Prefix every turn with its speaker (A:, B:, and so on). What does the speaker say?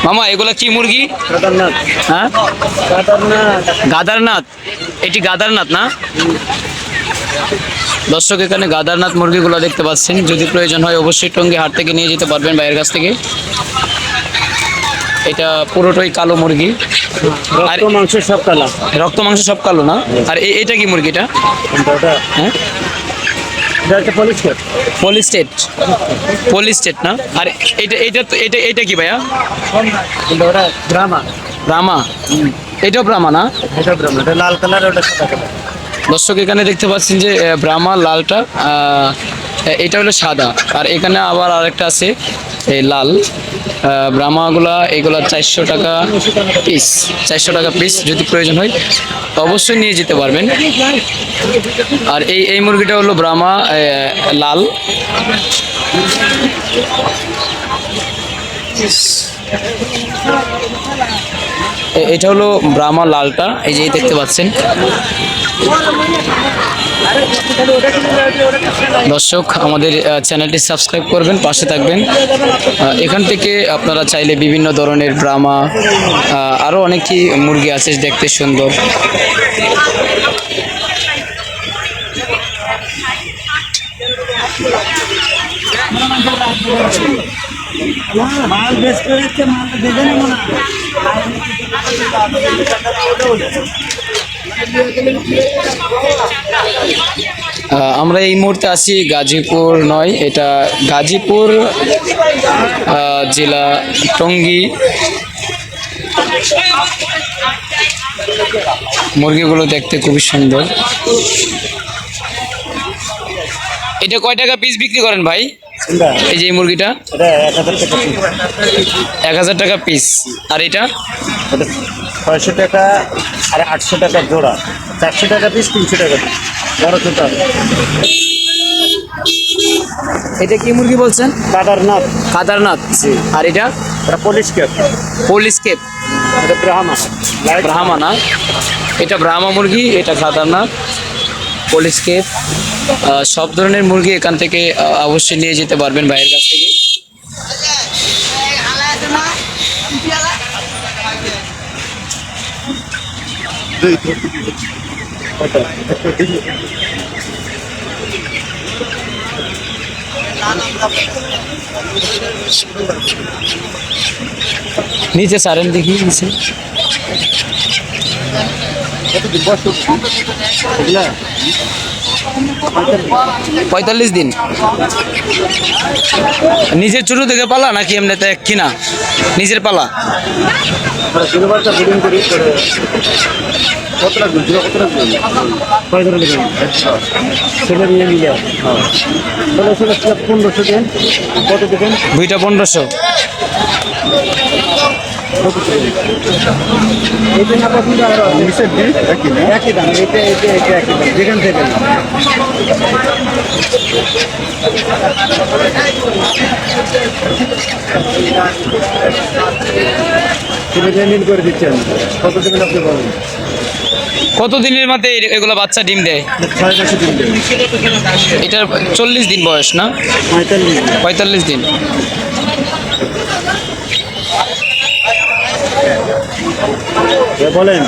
A: মামা এগুলা কি মুরগি?
B: গাদারনাথ।
A: হ্যাঁ,
B: গাদারনাথ।
A: গাদারনাথ। এটি গাদারনাথ না? দর্শক এখানে গাদারনাথ মুরগিগুলো দেখতে পাচ্ছেন, যদি প্রয়োজন হয় অবশ্যই টঙ্গী হাট থেকে নিয়ে যেতে পারবেন ভাইয়ের কাছ থেকে। এটা পুরোটাই কালো মুরগি, আর
B: রক্ত মাংস সব কালা।
A: রক্ত মাংস সব কালো না? আর এটা কি মুরগিটা?
B: ওটা
A: হ্যাঁ,
B: এটা একটা পলিস্টার।
A: পলিস্টেট, পলিস্টেট না? আর এটা এটা এটা এটা কি ভাইয়া?
B: ওটা ব্রাহ্মা।
A: ব্রাহ্মা? এটাও ব্রাহ্মা না?
B: এটা ব্রাহ্মা, এটা লাল কালার, ওটা সাদা কালার।
A: দর্শক এখানে দেখতে পাচ্ছেন যে ব্রাহ্মা লালটা, এটা হলো সাদা, আর এখানে আবার আরেকটা আছে এই লাল। ব্রাহ্মাগুলা এগুলা 400 টাকা পিস, 400 টাকা পিস। যদি প্রয়োজন হয় তো অবশ্যই নিয়ে যেতে পারবেন। আর এই মুরগিটা হলো ব্রাহ্মা লাল। এটা হলো ব্রাহ্মা লালটা, এই যে দেখতে পাচ্ছেন। দর্শক আমাদের চ্যানেলটি সাবস্ক্রাইব করবেন, পাশে থাকবেন। এখান থেকে আপনারা চাইলে বিভিন্ন ধরনের ব্রাহ্মা, আরও অনেক কি মুরগি আছে দেখতে সুন্দর।
B: মাল বেশ করে মাল দেবে না মনে
A: আমরা এই মুহূর্তে আছি গাজীপুর নয়, এটা গাজীপুর জেলা টঙ্গী। মুরগিগুলো দেখতে খুবই সুন্দর। এটা কয় টাকা পিস বিক্রি করেন ভাই? এই যে এই মুরগিটা 1000 টাকা পিস। আর এটা
B: 600 টাকা, আর 800 টাকা জোড়া, 400 টাকা পিস, 300 টাকা পিস, বড় ছোট।
A: এটা কি মুরগি বলছেন?
B: গাদারনাথ।
A: কাদারনাথ। আর এটা
B: পুলিশ ক্যাপ।
A: Police Cape.
B: এটা ব্রাহ্মা।
A: ব্রাহ্মা না? এটা ব্রাহ্মা মুরগি, এটা কাদারনাথ, পুলিশ কেপ। সব ধরনের মুরগি এখান থেকে অবশ্যই নিয়ে যেতে পারবেন ভাইয়ের কাছ থেকে। নিচে সারেন দেখি নিচে। 45 দিন। নিজের ছোট থেকে পালা নাকি এমনিতে কিনা? নিজের পালা। দুইটা 1500।
B: একই দাম, যেখান থেকে মিল করে দিচ্ছেন। কত দিন আপনি বলেন?
A: কতদিনের মধ্যে এগুলো বাচ্চা ডিম দেয়?
B: 6 মাসে দিন দেয়।
A: এটার 40 দিন বয়স না? 45 দিন।
B: বলেন।